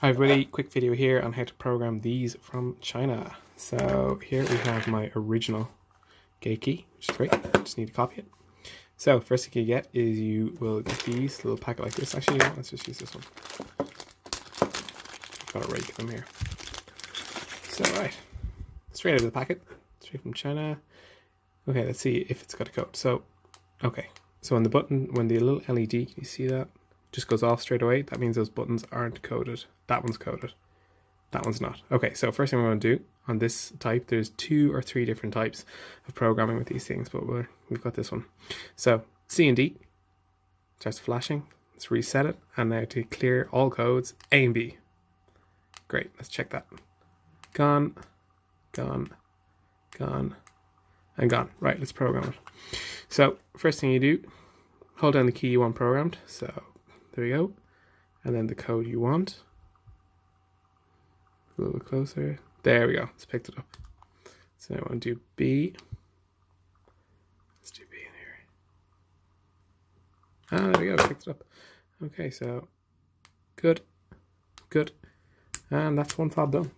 I have a really quick video here on how to program these from China. So here we have my original gate key, which is great. Just need to copy it. So first thing you get is you will get these little packet like this. Actually, let's just use this one. I've got to rake them here. So right, straight out of the packet, straight from China. Okay, let's see if it's got a code. So, okay, so on the button, when the little LED, can you see that? Just goes off straight away. That means those buttons aren't coded. That one's coded. That one's not. Okay, so first thing we're going to do on this type, there's 2 or 3 different types of programming with these things, but we've got this one. So C and D starts flashing. Let's reset it, and now to clear all codes, A and B. Great, let's check that. Gone, gone, gone, and gone. Right, let's program it. So first thing you do, hold down the key you want programmed. So there we go. And then the code you want. A little bit closer. There we go. Let's pick it up. So now I want to do B. Let's do B in here. Ah, there we go. Picked it up. Okay, so good, good. And that's one fob done.